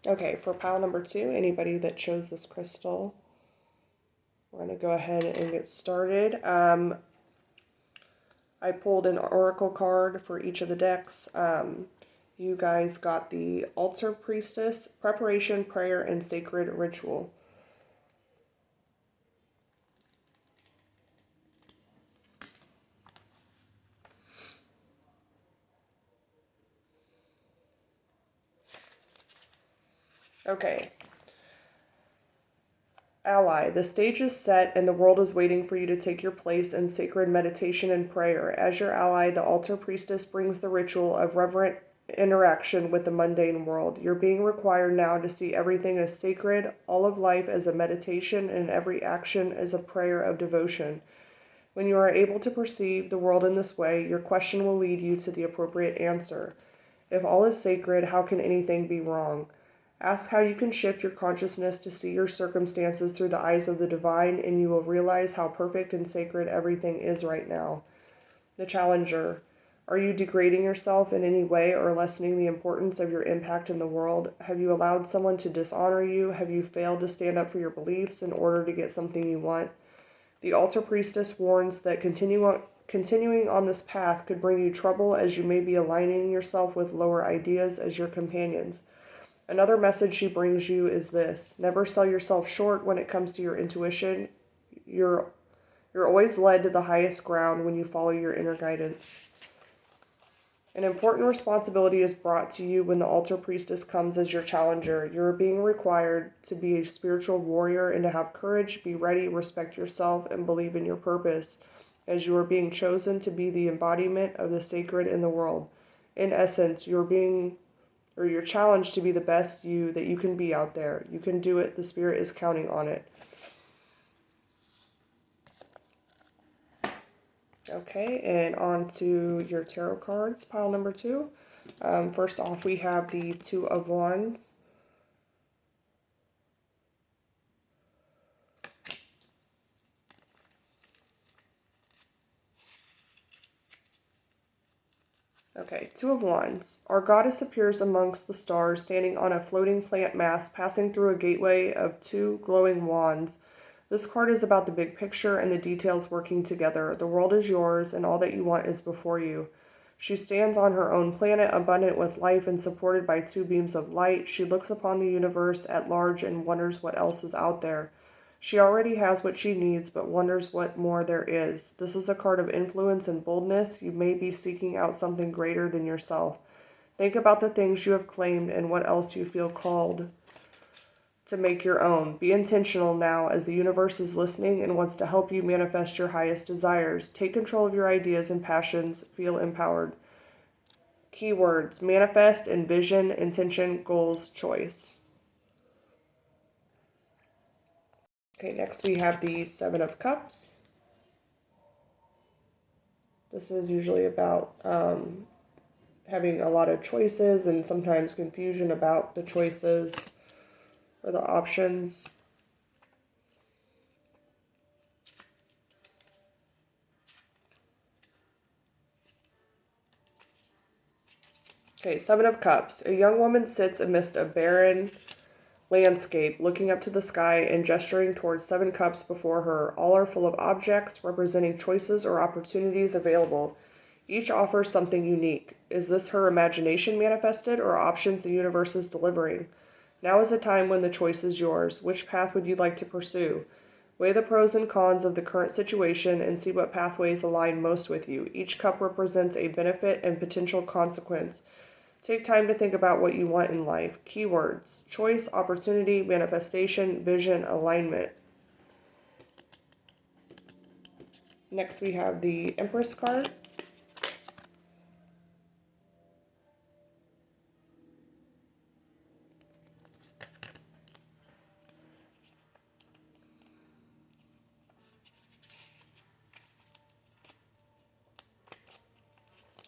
Okay, for pile number 2, anybody that chose this crystal, we're going to go ahead and get started. I pulled an oracle card for each of the decks. You guys got the Altar Priestess, Preparation, Prayer, and Sacred Ritual. Okay. Ally, the stage is set and the world is waiting for you to take your place in sacred meditation and prayer. As your ally, the Altar Priestess brings the ritual of reverent interaction with the mundane world. You're being required now to see everything as sacred, all of life as a meditation, and every action as a prayer of devotion. When you are able to perceive the world in this way, your question will lead you to the appropriate answer. If all is sacred, how can anything be wrong? Ask how you can shift your consciousness to see your circumstances through the eyes of the divine, and you will realize how perfect and sacred everything is right now. The challenger. Are you degrading yourself in any way or lessening the importance of your impact in the world? Have you allowed someone to dishonor you? Have you failed to stand up for your beliefs in order to get something you want? The Altar Priestess warns that continuing on this path could bring you trouble, as you may be aligning yourself with lower ideas as your companions. Another message she brings you is this: never sell yourself short when it comes to your intuition. You're always led to the highest ground when you follow your inner guidance. An important responsibility is brought to you when the Altar Priestess comes as your challenger. You are being required to be a spiritual warrior and to have courage, be ready, respect yourself, and believe in your purpose, as you are being chosen to be the embodiment of the sacred in the world. In essence, you're challenged to be the best you that you can be out there. You can do it. The Spirit is counting on it. Okay, and on to your tarot cards, pile number 2. First off, we have the Two of Wands. Okay, Two of Wands. Our goddess appears amongst the stars, standing on a floating plant mass, passing through a gateway of 2 glowing wands. This card is about the big picture and the details working together. The world is yours, and all that you want is before you. She stands on her own planet, abundant with life and supported by 2 beams of light. She looks upon the universe at large and wonders what else is out there. She already has what she needs, but wonders what more there is. This is a card of influence and boldness. You may be seeking out something greater than yourself. Think about the things you have claimed and what else you feel called to make your own. Be intentional now, as the universe is listening and wants to help you manifest your highest desires. Take control of your ideas and passions. Feel empowered. Keywords: manifest, envision, intention, goals, choice. Okay, next we have the Seven of Cups. This is usually about having a lot of choices and sometimes confusion about the choices or the options. Okay, Seven of Cups. A young woman sits amidst a barren landscape, looking up to the sky and gesturing towards 7 cups before her. All are full of objects representing choices or opportunities available. Each offers something unique. Is this her imagination manifested, or options the universe is delivering? Now is a time when the choice is yours. Which path would you like to pursue? Weigh the pros and cons of the current situation and see what pathways align most with you. Each cup represents a benefit and potential consequence. Take time to think about what you want in life. Keywords: choice, opportunity, manifestation, vision, alignment. Next we have the Empress card.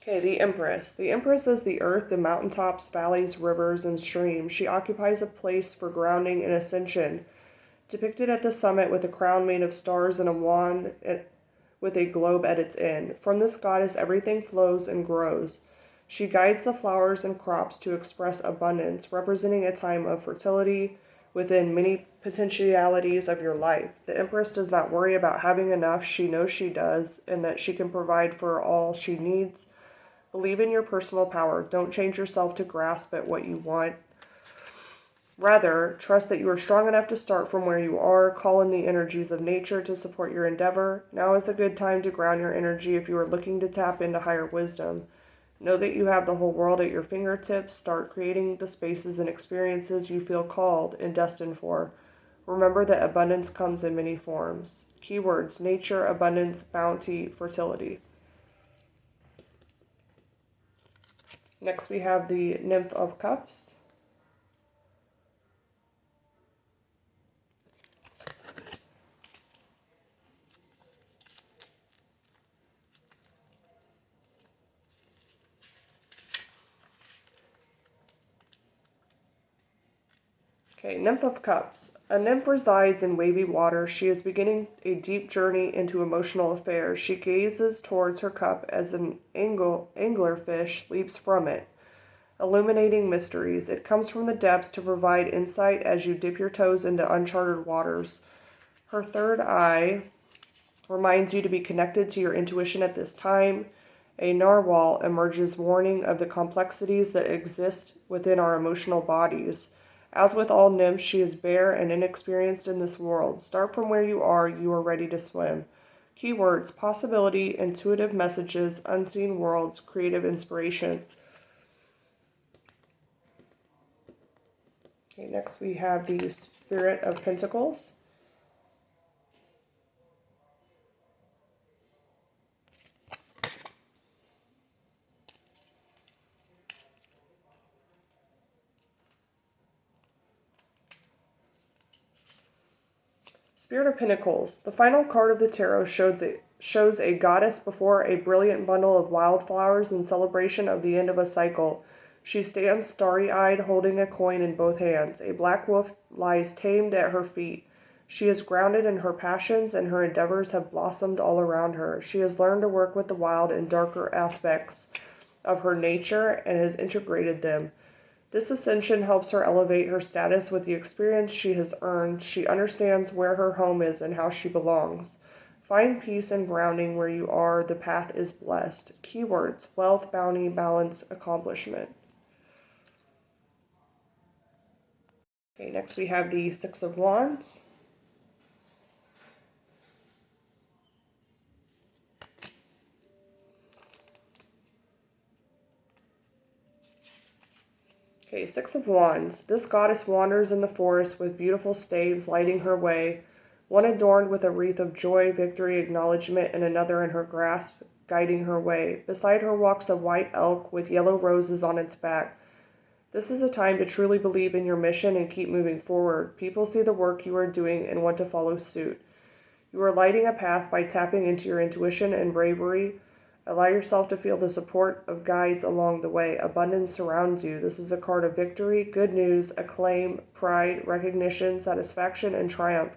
Okay, the Empress. The Empress is the earth, the mountaintops, valleys, rivers, and streams. She occupies a place for grounding and ascension. Depicted at the summit with a crown made of stars and a wand with a globe at its end. From this goddess, everything flows and grows. She guides the flowers and crops to express abundance, representing a time of fertility within many potentialities of your life. The Empress does not worry about having enough. She knows she does, and that she can provide for all she needs. Believe in your personal power. Don't change yourself to grasp at what you want. Rather, trust that you are strong enough to start from where you are. Call in the energies of nature to support your endeavor. Now is a good time to ground your energy if you are looking to tap into higher wisdom. Know that you have the whole world at your fingertips. Start creating the spaces and experiences you feel called and destined for. Remember that abundance comes in many forms. Keywords: nature, abundance, bounty, fertility. Next we have the Nymph of Cups. Okay, Nymph of Cups. A nymph resides in wavy water. She is beginning a deep journey into emotional affairs. She gazes towards her cup as an anglerfish leaps from it, illuminating mysteries. It comes from the depths to provide insight as you dip your toes into uncharted waters. Her third eye reminds you to be connected to your intuition at this time. A narwhal emerges, warning of the complexities that exist within our emotional bodies. As with all nymphs, she is bare and inexperienced in this world. Start from where you are ready to swim. Keywords: possibility, intuitive messages, unseen worlds, creative inspiration. Okay, next we have the Spirit of Pentacles. Spirit of Pentacles. The final card of the tarot shows a goddess before a brilliant bundle of wildflowers in celebration of the end of a cycle. She stands starry-eyed, holding a coin in both hands. A black wolf lies tamed at her feet. She is grounded in her passions, and her endeavors have blossomed all around her. She has learned to work with the wild and darker aspects of her nature and has integrated them. This ascension helps her elevate her status with the experience she has earned. She understands where her home is and how she belongs. Find peace and grounding where you are. The path is blessed. Keywords: wealth, bounty, balance, accomplishment. Okay, next we have the Six of Wands. Okay, Six of Wands. This goddess wanders in the forest with beautiful staves lighting her way, one adorned with a wreath of joy, victory, acknowledgement, and another in her grasp, guiding her way. Beside her walks a white elk with yellow roses on its back. This is a time to truly believe in your mission and keep moving forward. People see the work you are doing and want to follow suit. You are lighting a path by tapping into your intuition and bravery. Allow yourself to feel the support of guides along the way. Abundance surrounds you. This is a card of victory, good news, acclaim, pride, recognition, satisfaction, and triumph.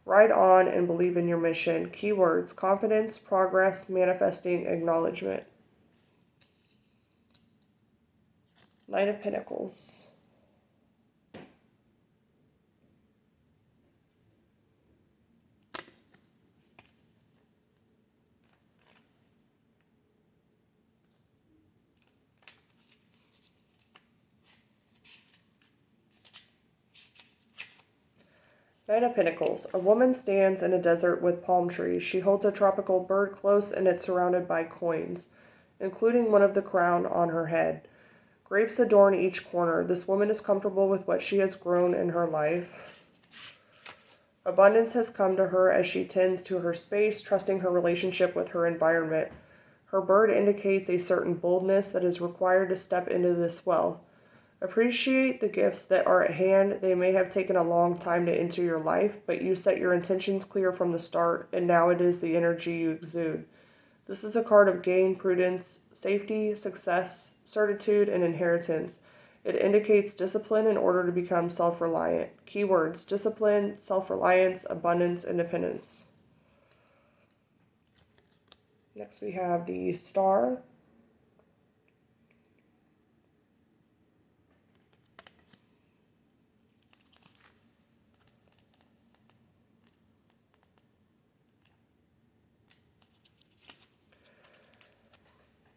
Ride on and believe in your mission. Keywords: confidence, progress, manifesting, acknowledgement. Knight of Pentacles. Knight of Pentacles. A woman stands in a desert with palm trees. She holds a tropical bird close and it's surrounded by coins, including one of the crown on her head. Grapes adorn each corner. This woman is comfortable with what she has grown in her life. Abundance has come to her as she tends to her space, trusting her relationship with her environment. Her bird indicates a certain boldness that is required to step into this wealth. Appreciate the gifts that are at hand. They may have taken a long time to enter your life, but you set your intentions clear from the start, and now it is the energy you exude. This is a card of gain, prudence, safety, success, certitude, and inheritance. It indicates discipline in order to become self-reliant. Keywords: discipline, self-reliance, abundance, independence. Next we have the Star.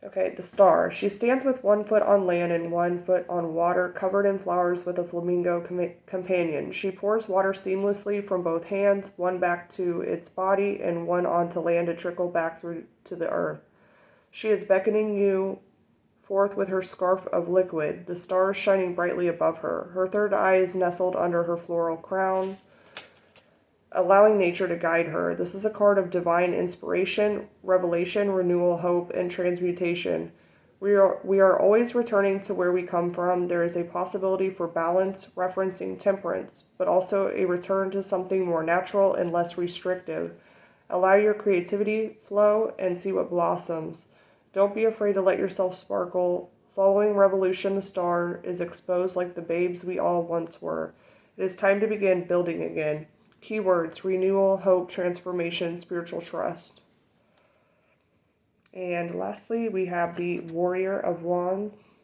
Okay, the star. She stands with 1 foot on land and 1 foot on water, covered in flowers with a flamingo companion. She pours water seamlessly from both hands, one back to its body and one onto land to trickle back through to the earth. She is beckoning you forth with her scarf of liquid, the stars shining brightly above her. Her third eye is nestled under her floral crown, allowing nature to guide her. This is a card of divine inspiration, revelation, renewal, hope, and transmutation. We are always returning to where we come from. There is a possibility for balance, referencing temperance, but also a return to something more natural and less restrictive. Allow your creativity flow and see what blossoms. Don't be afraid to let yourself sparkle. Following Revolution, the star is exposed like the babes we all once were. It is time to begin building again. Keywords: renewal, hope, transformation, spiritual trust. And lastly, we have the Warrior of Wands.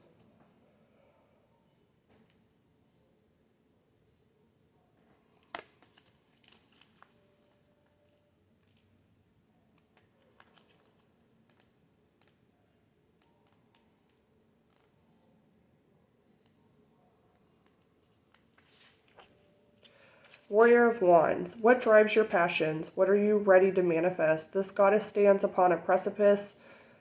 Warrior of Wands. What drives your passions? What are you ready to manifest? This goddess stands upon a precipice,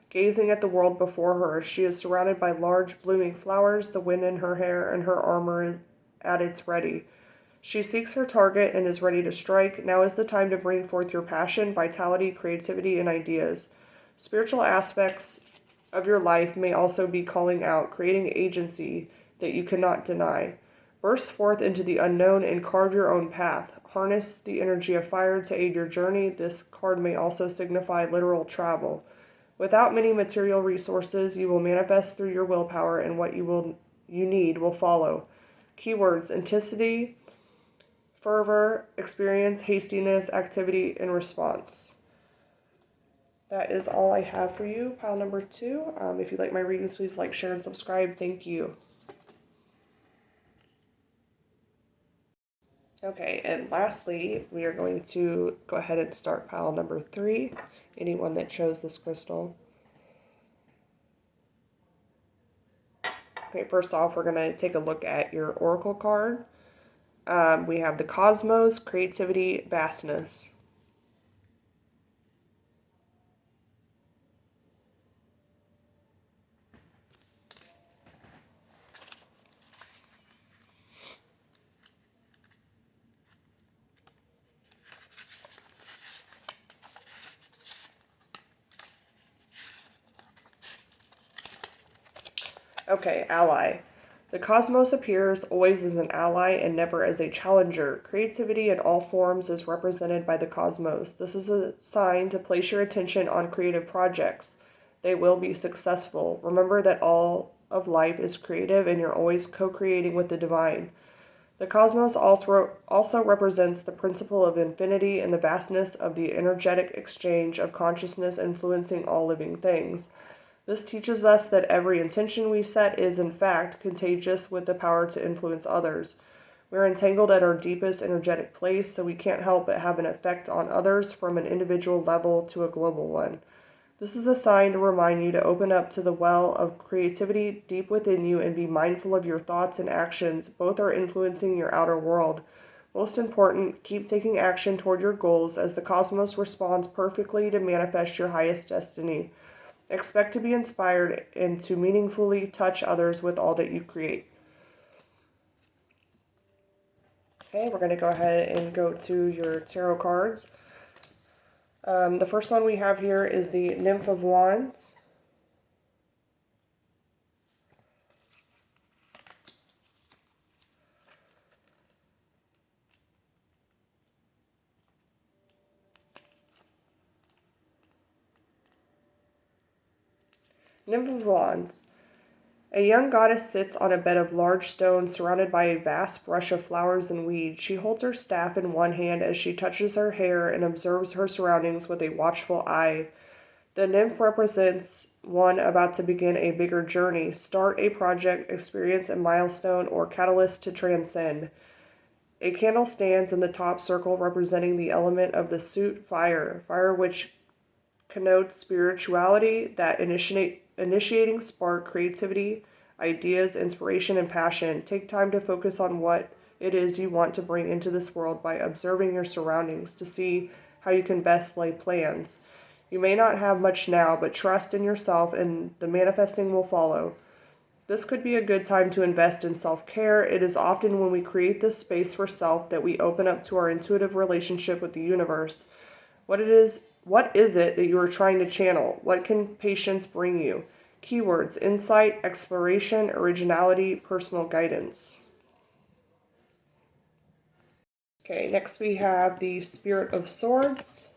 gazing at the world before her. She is surrounded by large blooming flowers, the wind in her hair, and her armor is at its ready. She seeks her target and is ready to strike. Now is the time to bring forth your passion, vitality, creativity, and ideas. Spiritual aspects of your life may also be calling out, creating agency that you cannot deny. Burst forth into the unknown and carve your own path. Harness the energy of fire to aid your journey. This card may also signify literal travel. Without many material resources, you will manifest through your willpower, and what you need will follow. Keywords: intensity, fervor, experience, hastiness, activity, and response. That is all I have for you, pile number 2. If you like my readings, please like, share, and subscribe. Thank you. Okay, and lastly, we are going to go ahead and start pile number 3. Anyone that chose this crystal. Okay, first off, we're going to take a look at your oracle card. We have the cosmos, creativity, vastness. Okay, ally. The cosmos appears always as an ally and never as a challenger. Creativity in all forms is represented by the cosmos. This is a sign to place your attention on creative projects. They will be successful. Remember that all of life is creative and you're always co-creating with the divine. The cosmos also represents the principle of infinity and the vastness of the energetic exchange of consciousness influencing all living things. This teaches us that every intention we set is, in fact, contagious with the power to influence others. We're entangled at our deepest energetic place, so we can't help but have an effect on others from an individual level to a global one. This is a sign to remind you to open up to the well of creativity deep within you and be mindful of your thoughts and actions. Both are influencing your outer world. Most important, keep taking action toward your goals as the cosmos responds perfectly to manifest your highest destiny. Expect to be inspired and to meaningfully touch others with all that you create. Okay, we're going to go ahead and go to your tarot cards. The first one we have here is the Nymph of Wands. Nymph of Wands. A young goddess sits on a bed of large stones surrounded by a vast brush of flowers and weeds. She holds her staff in one hand as she touches her hair and observes her surroundings with a watchful eye. The nymph represents one about to begin a bigger journey, start a project, experience a milestone, or catalyst to transcend. A candle stands in the top circle representing the element of the suit fire, which connotes spirituality that initiating spark creativity, ideas, inspiration, and passion. Take time to focus on what it is you want to bring into this world by observing your surroundings to see how you can best lay plans. You may not have much now, but trust in yourself and the manifesting will follow. This could be a good time to invest in self-care. It is often when we create this space for self that we open up to our intuitive relationship with the universe. What is it that you are trying to channel? What can patience bring you? Keywords: insight, exploration, originality, personal guidance. Okay, next we have the Spirit of Swords.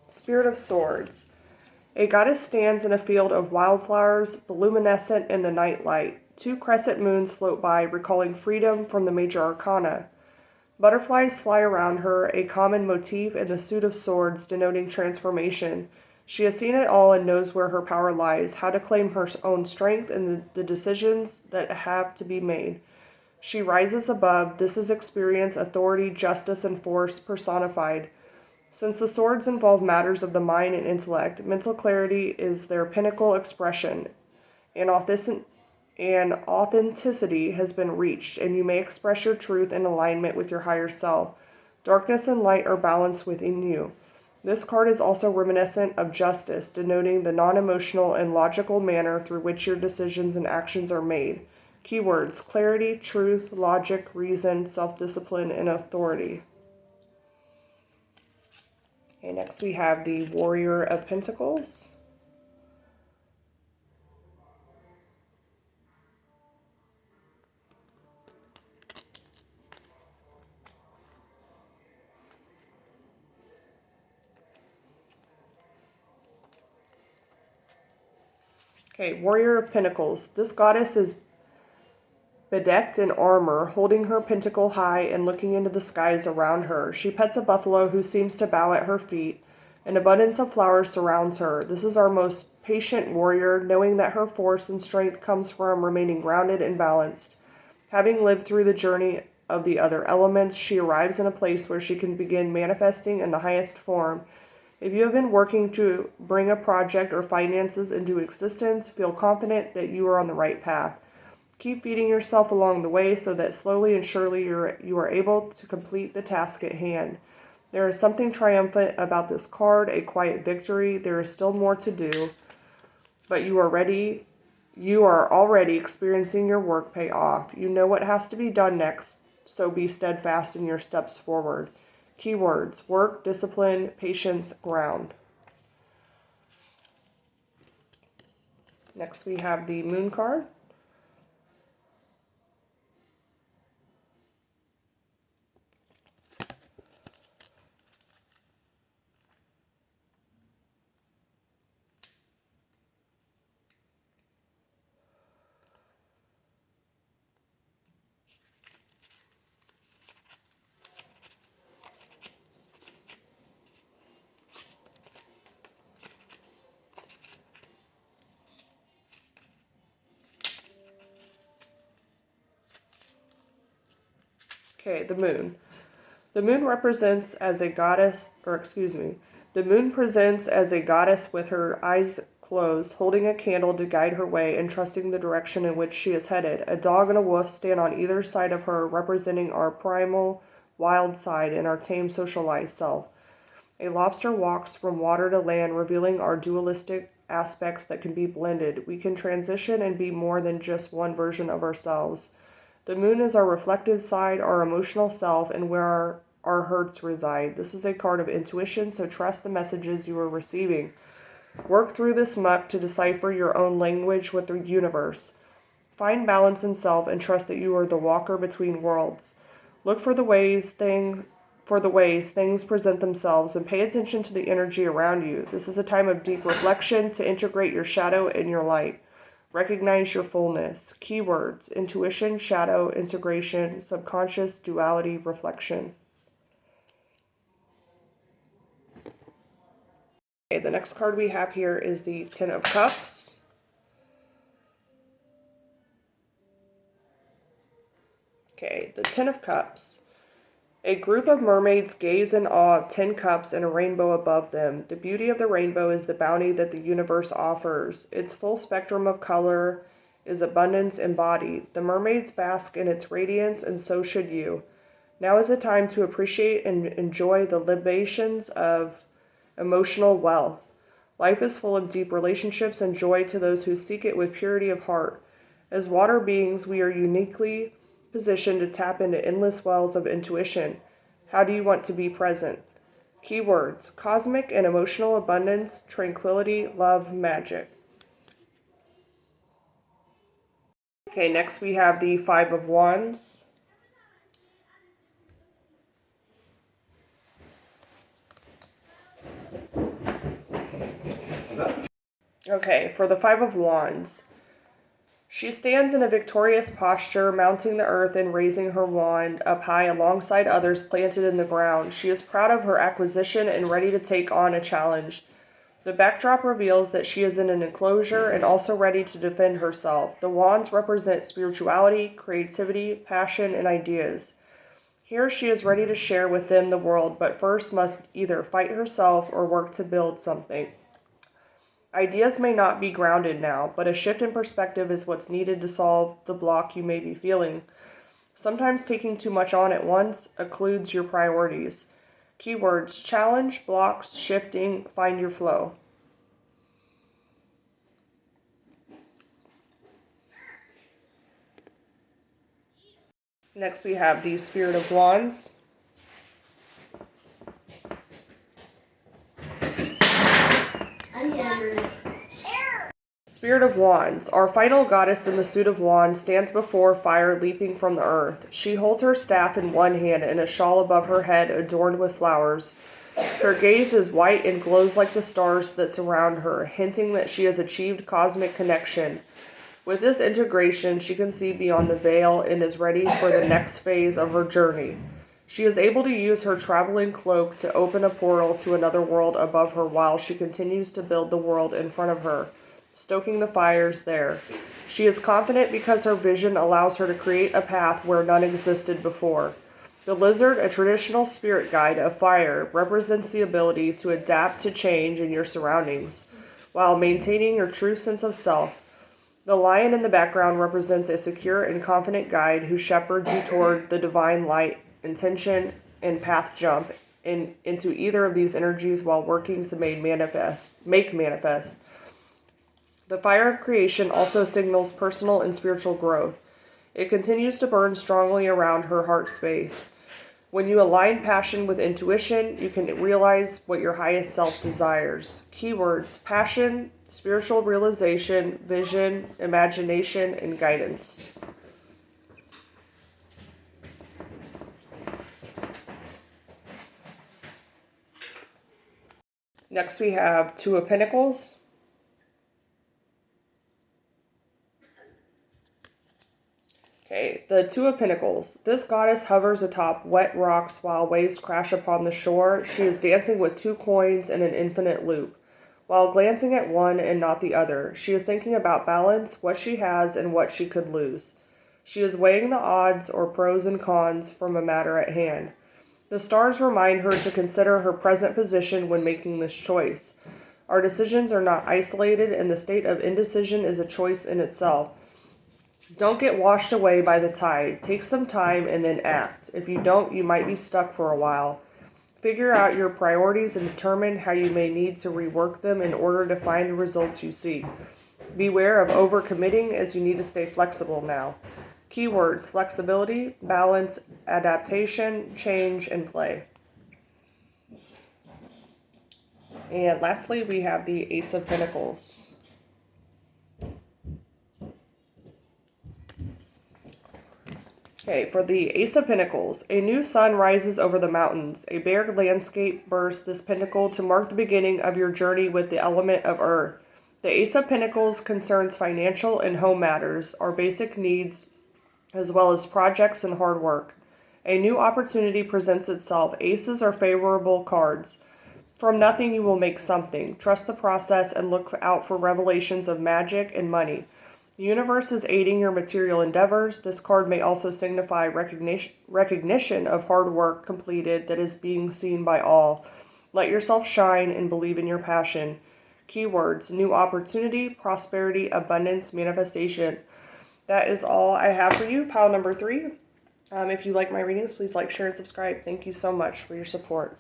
Spirit of Swords. A goddess stands in a field of wildflowers, luminescent in the night light. Two crescent moons float by, recalling freedom from the major arcana. Butterflies fly around her, a common motif in the suit of swords denoting transformation. She has seen it all and knows where her power lies, how to claim her own strength and the decisions that have to be made. She rises above. This is experience, authority, justice, and force personified. Since the swords involve matters of the mind and intellect, mental clarity is their pinnacle expression, and authenticity has been reached, and you may express your truth in alignment with your higher self. Darkness and light are balanced within you. This card is also reminiscent of justice, denoting the non-emotional and logical manner through which your decisions and actions are made. Keywords: clarity, truth, logic, reason, self-discipline, and authority. Okay, next we have the Warrior of Pentacles. Okay, Warrior of Pentacles. This goddess is bedecked in armor, holding her pentacle high and looking into the skies around her. She pets a buffalo who seems to bow at her feet. An abundance of flowers surrounds her. This is our most patient warrior, knowing that her force and strength comes from remaining grounded and balanced. Having lived through the journey of the other elements, she arrives in a place where she can begin manifesting in the highest form. If you have been working to bring a project or finances into existence, feel confident that you are on the right path. Keep feeding yourself along the way so that slowly and surely you are able to complete the task at hand. There is something triumphant about this card, a quiet victory. There is still more to do, but you are already experiencing your work pay off. You know what has to be done next, so be steadfast in your steps forward. Keywords: work, discipline, patience, ground. Next we have the Moon card. Okay, the Moon. The moon represents as a goddess, the moon presents as a goddess with her eyes closed, holding a candle to guide her way and trusting the direction in which she is headed. A dog and a wolf stand on either side of her, representing our primal, wild side and our tame, socialized self. A lobster walks from water to land, revealing our dualistic aspects that can be blended. We can transition and be more than just one version of ourselves. The moon is our reflective side, our emotional self, and where our hurts reside. This is a card of intuition, so trust the messages you are receiving. Work through this muck to decipher your own language with the universe. Find balance in self and trust that you are the walker between worlds. Look for the ways things present themselves and pay attention to the energy around you. This is a time of deep reflection to integrate your shadow and your light. Recognize your fullness. Keywords: intuition, shadow, integration, subconscious, duality, reflection. Okay, the next card we have here is the Ten of Cups. Okay, the Ten of Cups. A group of mermaids gaze in awe of 10 cups and a rainbow above them. The beauty of the rainbow is the bounty that the universe offers. Its full spectrum of color is abundance embodied. The mermaids bask in its radiance, and so should you. Now is the time to appreciate and enjoy the libations of emotional wealth. Life is full of deep relationships and joy to those who seek it with purity of heart. As water beings, we are uniquely positioned to tap into endless wells of intuition. How do you want to be present? Keywords: cosmic and emotional abundance, tranquility, love, magic. Okay, next we have the Five of Wands. Okay, for the Five of Wands. She stands in a victorious posture, mounting the earth and raising her wand up high alongside others planted in the ground. She is proud of her acquisition and ready to take on a challenge. The backdrop reveals that she is in an enclosure and also ready to defend herself. The wands represent spirituality, creativity, passion, and ideas. Here she is ready to share with them the world, but first must either fight herself or work to build something. Ideas may not be grounded now, but a shift in perspective is what's needed to solve the block you may be feeling. Sometimes taking too much on at once occludes your priorities. Keywords: challenge, blocks, shifting, find your flow. Next we have the Spirit of Wands. Spirit of Wands, our final goddess in the suit of wands, stands before fire leaping from the earth. She holds her staff in one hand and a shawl above her head adorned with flowers. Her gaze is white and glows like the stars that surround her, hinting that she has achieved cosmic connection. With this integration, she can see beyond the veil and is ready for the next phase of her journey. She is able to use her traveling cloak to open a portal to another world above her while she continues to build the world in front of her, stoking the fires there. She is confident because her vision allows her to create a path where none existed before. The lizard, a traditional spirit guide of fire, represents the ability to adapt to change in your surroundings, while maintaining your true sense of self. The lion in the background represents a secure and confident guide who shepherds you toward the divine light, intention, and path jump into either of these energies while working to make manifest. The fire of creation also signals personal and spiritual growth. It continues to burn strongly around her heart space. When you align passion with intuition, you can realize what your highest self desires. Keywords: passion, spiritual realization, vision, imagination, and guidance. Next we have Two of Pentacles. Okay, the Two of Pentacles. This goddess hovers atop wet rocks while waves crash upon the shore. She is dancing with two coins in an infinite loop, while glancing at one and not the other. She is thinking about balance, what she has, and what she could lose. She is weighing the odds or pros and cons from a matter at hand. The stars remind her to consider her present position when making this choice. Our decisions are not isolated, and the state of indecision is a choice in itself. Don't get washed away by the tide. Take some time and then act. If you don't, you might be stuck for a while. Figure out your priorities and determine how you may need to rework them in order to find the results you seek. Beware of overcommitting as you need to stay flexible now. Keywords: flexibility, balance, adaptation, change, and play. And lastly, we have the Ace of Pentacles. Okay, for the Ace of Pentacles, a new sun rises over the mountains. A bare landscape bursts this pentacle to mark the beginning of your journey with the element of earth. The Ace of Pentacles concerns financial and home matters, our basic needs, as well as projects and hard work. A new opportunity presents itself. Aces are favorable cards. From nothing you will make something. Trust the process and look out for revelations of magic and money. The universe is aiding your material endeavors. This card may also signify recognition of hard work completed that is being seen by all. Let yourself shine and believe in your passion. Keywords: new opportunity, prosperity, abundance, manifestation. That is all I have for you, pile number 3. If you like my readings, please like, share, and subscribe. Thank you so much for your support.